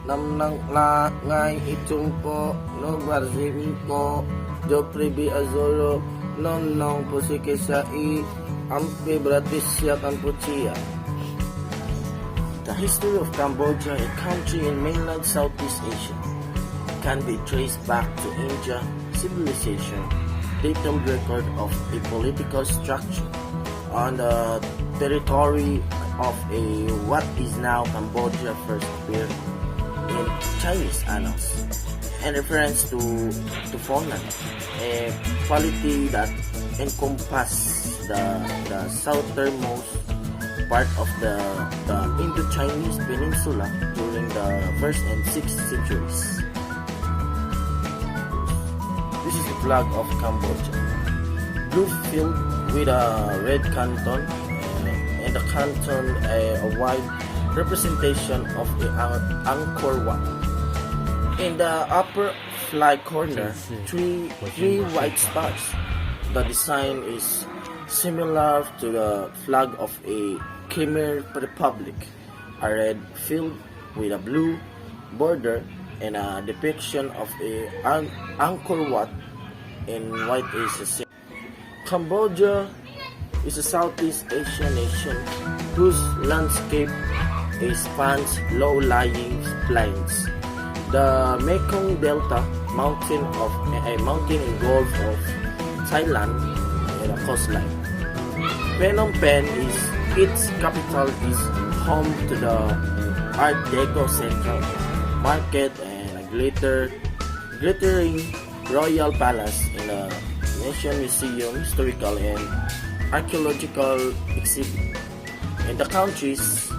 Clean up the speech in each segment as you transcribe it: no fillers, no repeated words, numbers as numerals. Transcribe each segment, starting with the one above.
Namnang la ngay itong po no barzim ko jo pribi azoro non nong pusike sa I ampe bratisya kampuchia. The history of Cambodia, a country in mainland Southeast Asia, can be traced back to India civilization, detailed record of a political structure on the territory of what is now Cambodia first appeared in Chinese annals, and reference to Fonan, a polity that encompasses the southernmost part of the Indo-Chinese peninsula during the 1st and 6th centuries. This is the flag of Cambodia. Blue field with a red canton, and the canton a wide representation of the Angkor Wat. In the upper flag corner, three white stars. The design is similar to the flag of a Khmer Republic, a red field with a blue border and a depiction of a Angkor Wat in white is a Cambodia is a Southeast Asian nation whose landscape spans low-lying plains, the Mekong Delta, mountain and Gulf of Thailand, and a coastline. Phnom Penh its capital is home to the Art Deco Central Market and a glittering Royal Palace in a Nation Museum, historical and archaeological exhibit. In the country's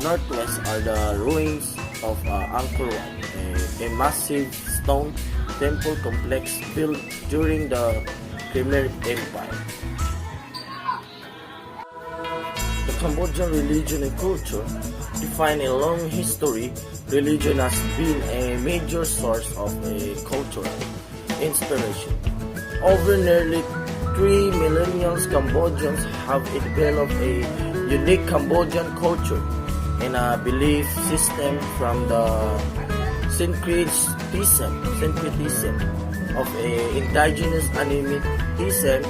northwest are the ruins of Angkor Wat, a massive stone temple complex built during the Khmer Empire. The Cambodian religion and culture define a long history. Religion has been a major source of a cultural inspiration. Over nearly 3 millennia, Cambodians have developed a unique Cambodian culture and a belief system from the syncretism of indigenous animism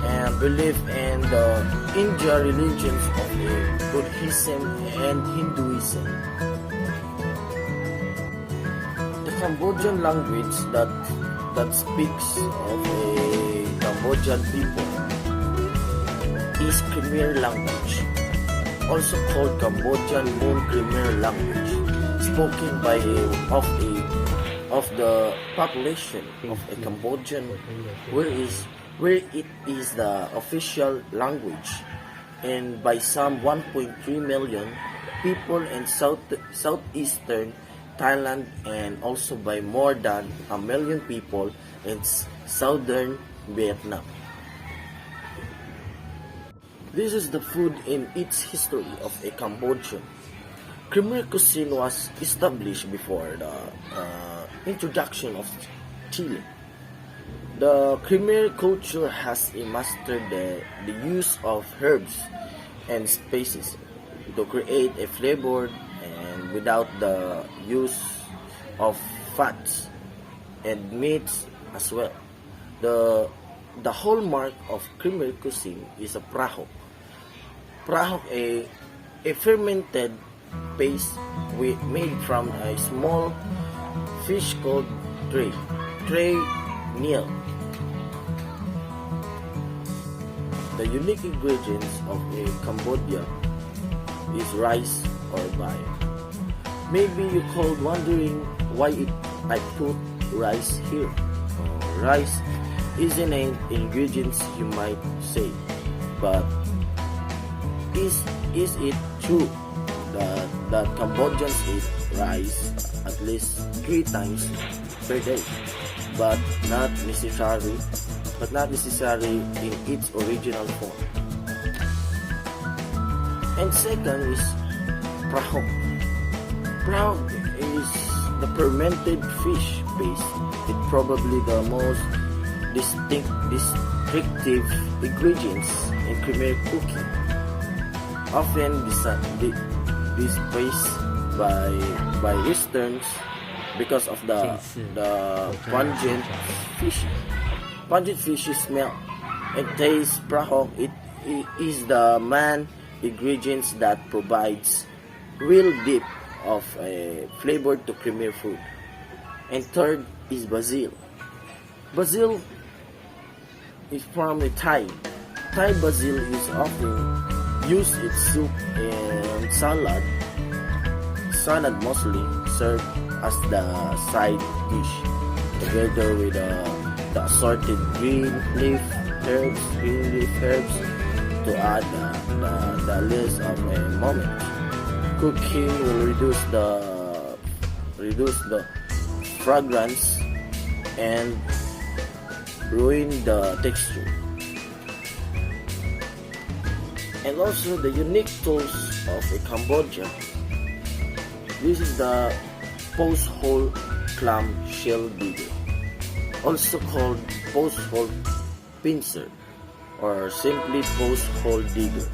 and belief in the Indian religions of Buddhism and Hinduism. The Cambodian language that speaks of a Cambodian people is Khmer language, also called Cambodian Moon Khmer language, spoken by of the population of a Cambodian, where it is the official language, and by some 1.3 million people in southeastern Thailand, and also by more than 1 million people in southern Vietnam. This is the food in its history of a Cambodian. Khmer cuisine was established before the introduction of Chile. The Khmer culture has mastered the use of herbs and spices to create a flavor and without the use of fats and meats as well. The hallmark of Khmer cuisine is a prahok. Prahok, a fermented paste made from a small fish called tray meal. The unique ingredients of a Cambodia is rice or bai. Maybe you could wondering why I put rice here. Rice isn't an ingredient, you might say, but is it true that Cambodians eat rice at least 3 times per day, but not necessarily in its original form? And second is prahok. Prahok is the fermented fish paste. It's probably the most distinctive ingredients in Khmer cooking. Often this paste by by Westerns because of the pungent fish. Pungent fish smell and taste. Prahok it is the main ingredients that provides real depth of a flavor to creamy food. And third is basil. Basil is from the Thai. Thai basil is often used in soup and salad. Salad mostly served as the side dish, together with the assorted green leaf herbs, to add the list of a moment. Cooking will reduce the fragrance and ruin the texture. And also the unique tools of a Cambodia. This is the post-hole clam shell digger, also called post-hole pincer or simply post-hole digger.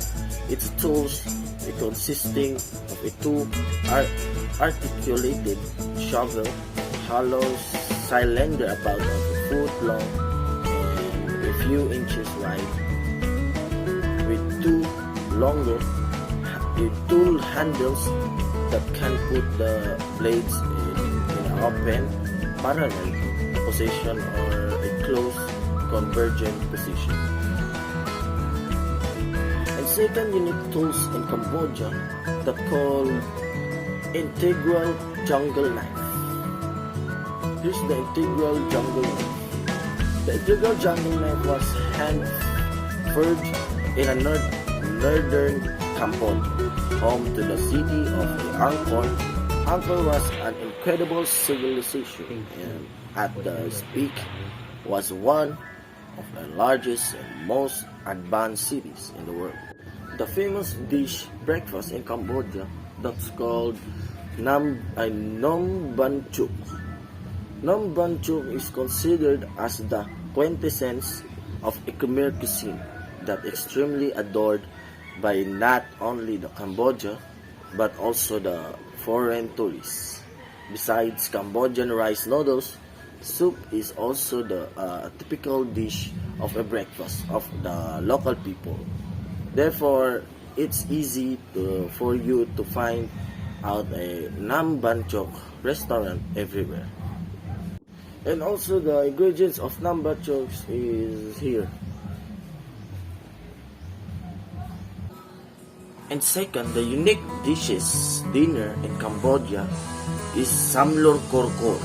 Its tools consisting of a two articulated shovel, hollow cylinder about a foot long and a few inches wide, with two longer tool handles that can put the blades in an open, parallel position or a close convergent position. And second unique tools in Cambodia that called integral jungle knife. Here's the integral jungle knife. The integral jungle knife was hand forged in a northern Cambodia, home to the city of Angkor. Angkor was an incredible civilization and at its peak was one of the largest and most advanced cities in the world. The famous dish breakfast in Cambodia that's called Nom Ban Chuk. Nom Ban Chuk is considered as the quintessence of a Khmer cuisine that extremely adored by not only the Cambodia but also the foreign tourists. Besides Cambodian rice noodles, soup is also the typical dish of a breakfast of the local people. Therefore, it's easy for you to find out a Nam Ban Chok restaurant everywhere. And also the ingredients of Nam Ban Chok is here. And second, the unique dishes dinner in Cambodia is Samlor Korkor.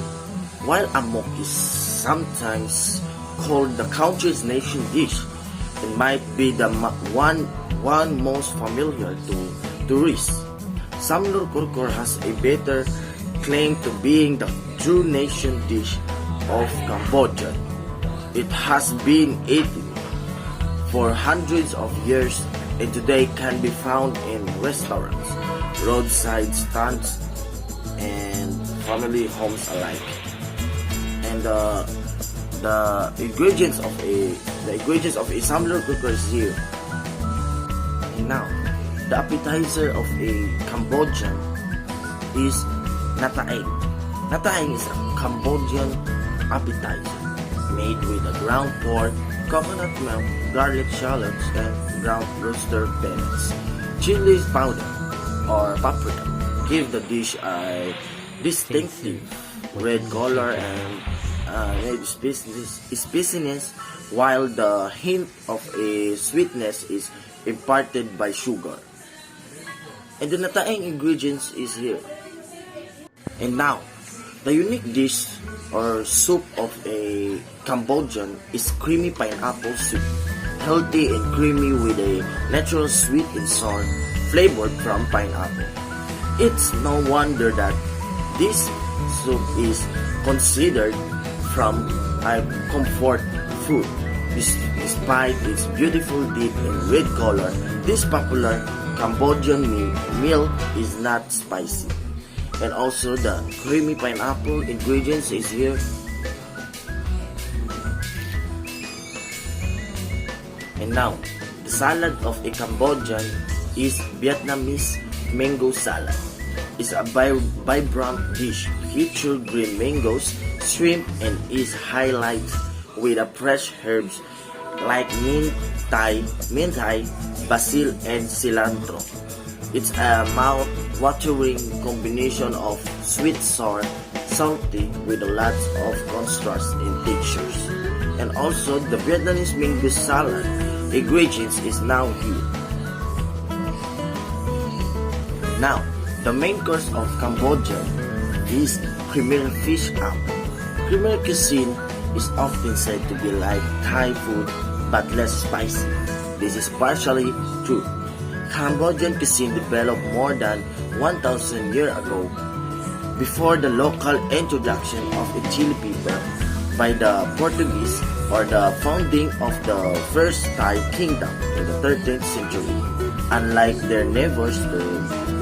While amok is sometimes called the country's nation dish, it might be the one most familiar to tourists. Samlor Korkor has a better claim to being the true nation dish of Cambodia. It has been eaten for hundreds of years and today can be found in restaurants, roadside stands, and family homes alike. And the ingredients of a Samlor Korkor is here. And now, the appetizer of a Cambodian is nataeng. Nataeng is a Cambodian appetizer made with a ground pork, coconut milk, garlic shallots, and ground roaster pellets. Chili powder or paprika give the dish a distinctive red color and spiciness, while the hint of a sweetness is imparted by sugar. And the nataeng ingredients is here. And now, the unique dish or soup of a Cambodian is creamy pineapple soup, healthy and creamy with a natural sweet and sour flavored from pineapple. It's no wonder that this soup is considered from a comfort food. Despite its beautiful deep and red color, this popular Cambodian meal is not spicy. And also the creamy pineapple ingredients is here. And now, the salad of a Cambodian is Vietnamese mango salad. is a vibrant dish, features green mangoes, shrimp, and is highlighted with a fresh herbs like mint, basil, and cilantro. It's a mouth-watering combination of sweet, sour, salty with lots of contrast in textures. And also the Vietnamese mango salad ingredients is now here. Now, the main course of Cambodia is Khmer fish up. Khmer cuisine is often said to be like Thai food but less spicy. This is partially true. Cambodian cuisine developed more than 1,000 years ago before the local introduction of chili pepper by the Portuguese or the founding of the first Thai kingdom in the 13th century. Unlike their neighbors to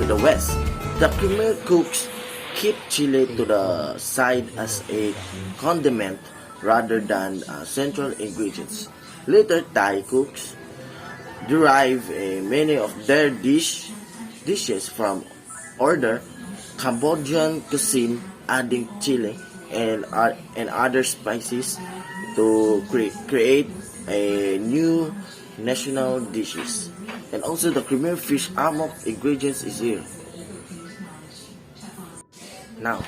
the west, the Khmer cooks keep chili to the side as a condiment rather than central ingredients. Later Thai cooks derive many of their dishes from older Cambodian cuisine, adding chili and other spices to create a new national dishes. And also the Khmer fish amok ingredients is here. Now,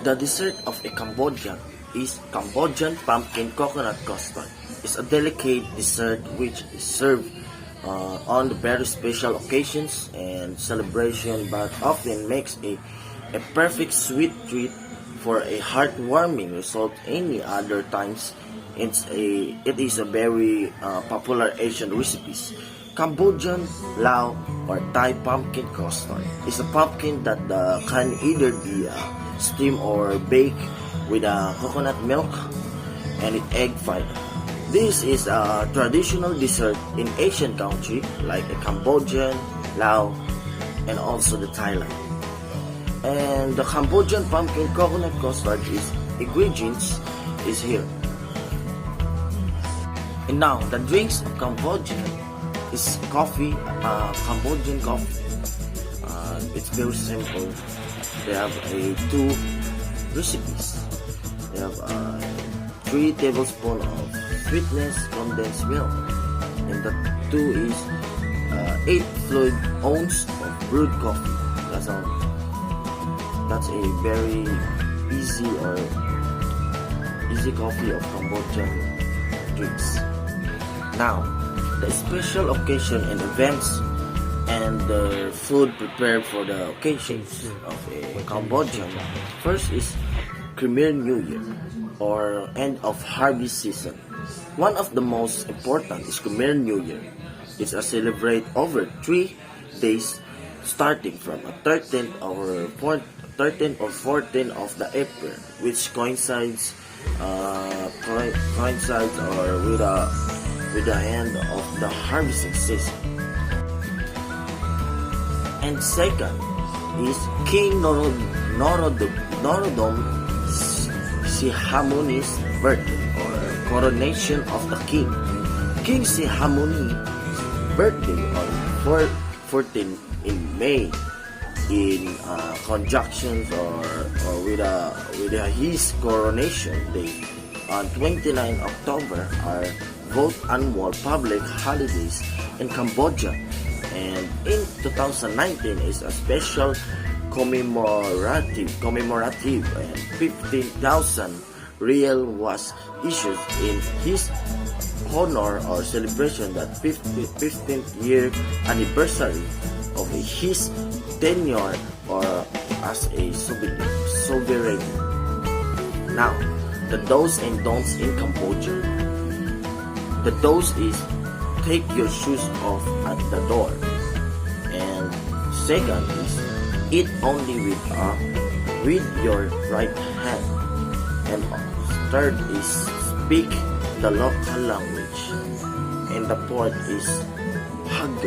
the dessert of a Cambodian is Cambodian pumpkin coconut custard. It's a delicate dessert which is served on the very special occasions and celebration, but often makes a perfect sweet treat for a heartwarming result any other times. It is a very popular Asian recipes. Cambodian lao or Thai pumpkin custard is a pumpkin that can either be steamed or baked with coconut milk and egg white. This is a traditional dessert in Asian country like Cambodian, Laos, and also the Thailand. And the Cambodian pumpkin coconut custard ingredients is here. And now the drinks of Cambodia is coffee, Cambodian coffee. It's very simple. They have two recipes. They have 3 tablespoons of sweetness condensed milk, and the 2 is 8 fluid ounces of brewed coffee. That's a very easy coffee of Cambodian drinks. Now, the special occasion and events and the food prepared for the occasions of a Cambodian. First is Khmer New Year or end of harvest season. One of the most important is Khmer New Year. It's a celebrate over 3 days starting from a 13th or 14th of the April, which coincides with the end of the harvesting season. And second is King Norodom Sihamuni's birthday or coronation of the king. King Sihamuni's birthday on 14 in May in conjunction or with his coronation day on 29 October are both annual public holidays in Cambodia, and in 2019 is a special commemorative and 15,000 real was issued in his honor or celebration that 15th year anniversary of his tenure or as a sovereign. Now, the do's and don'ts in Cambodia. The do's is take your shoes off at the door. And second is eat only with your right hand. And third is speak the local language. And the fourth is hug.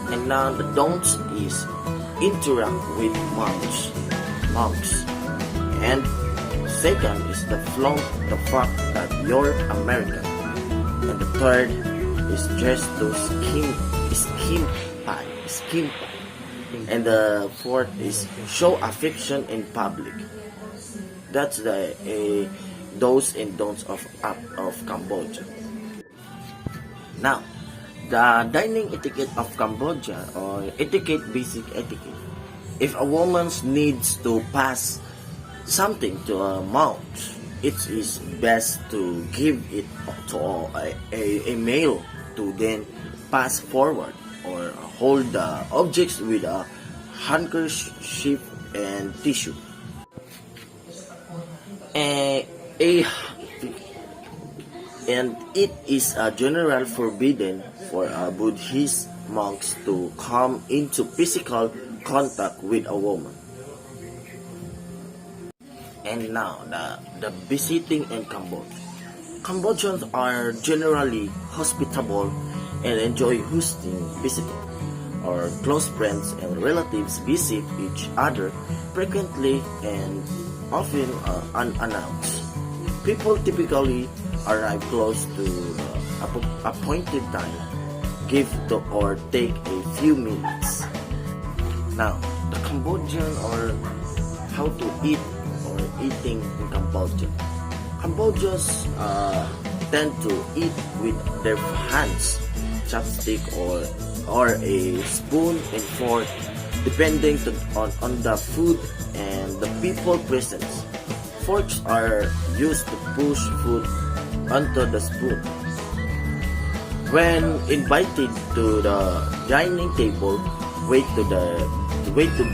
And now the don'ts is interact with monks. And second is the flaunt the fact that you're American. And the third is just to skim pie. And the fourth is show affection in public. That's the do's and don'ts of Cambodia. Now, the dining etiquette of Cambodia, or etiquette, basic etiquette. If a woman needs to pass something to a mouth, it is best to give it to a male to then pass forward, or hold the objects with a handkerchief and tissue. A, a and it is general forbidden for Buddhist monks to come into physical contact with a woman. And now, the visiting in Cambodia. Cambodians are generally hospitable and enjoy hosting visitors. Our close friends and relatives visit each other frequently and often unannounced. People typically arrive close to the appointed time, give or take a few minutes. Now, the Cambodian, or how to eat or eating in Cambodia. Cambodians tend to eat with their hands, chopstick or a spoon and fork, depending on the food and the people present. Forks are used to push food onto the spoon. When invited to the dining table, wait to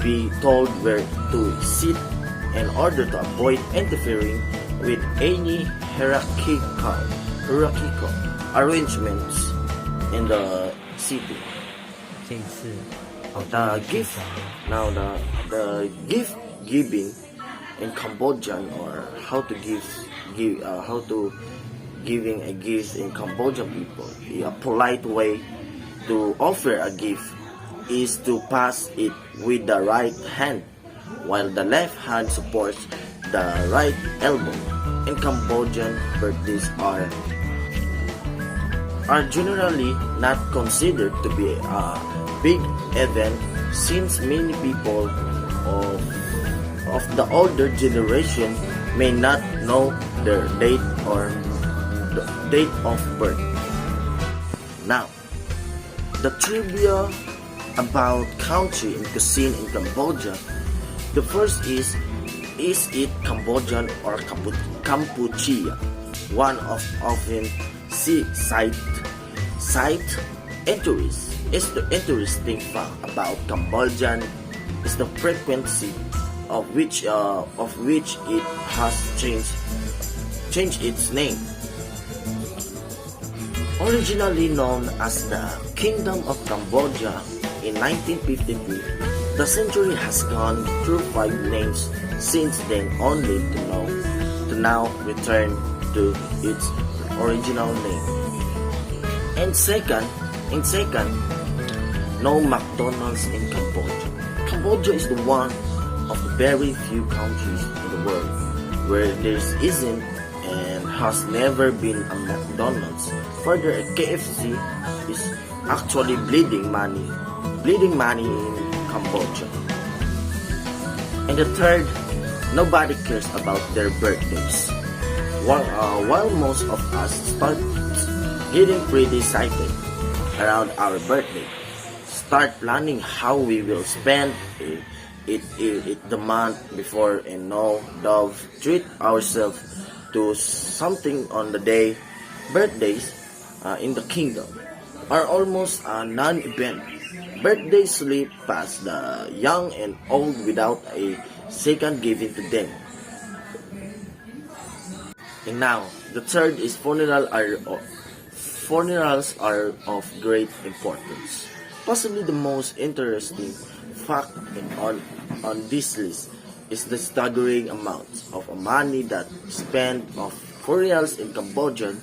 be told where to sit in order to avoid interfering with any hierarchical arrangements in the city. The gift now the gift giving in Cambodian, or how to giving a gift in Cambodian people. A polite way to offer a gift is to pass it with the right hand, while the left hand supports the right elbow. In Cambodian, birthdays are generally not considered to be a big event, since many people of the older generation may not know their date or the date of birth. Now, the trivia about country and cuisine in Cambodia. The first is it Cambodian or Kampuchea? One of often cite entries. Is the interesting fact about Cambodian is the frequency of which it has changed its name. Originally known as the Kingdom of Cambodia in 1953, the century has gone through 5 names since then, only to now return to its original name. And second, no McDonald's in Cambodia. Cambodia is the one of the very few countries in the world where there isn't and has never been a McDonald's. Further, a KFC is actually bleeding money in Cambodia. And the third, nobody cares about their birthdays. While most of us start getting pretty excited around our birthday, start planning how we will spend it the month before, and treat ourselves to something on the day. Birthdays in the kingdom are almost a non-event. Birthdays slip past the young and old without a second given to them. And now, the third is funerals are of great importance. Possibly the most interesting fact on this list is the staggering amount of money that spent on funerals in Cambodia.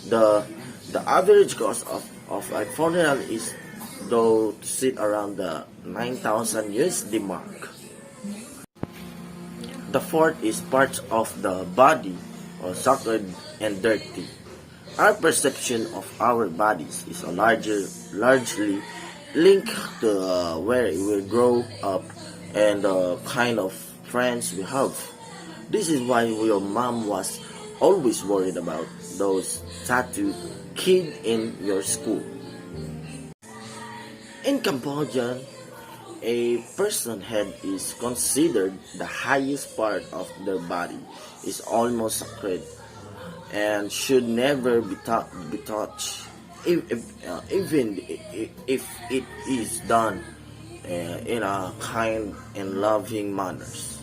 The average cost of a funeral is though to sit around the 9,000 USD mark. The fourth is parts of the body or sacred and dirty. Our perception of our bodies is largely link to where we will grow up and the kind of friends we have. This is why your mom was always worried about those tattoo kid in your school. In Cambodia, a person's head is considered the highest part of their body, is almost sacred, and should never be touched, even if it is done in a kind and loving manners.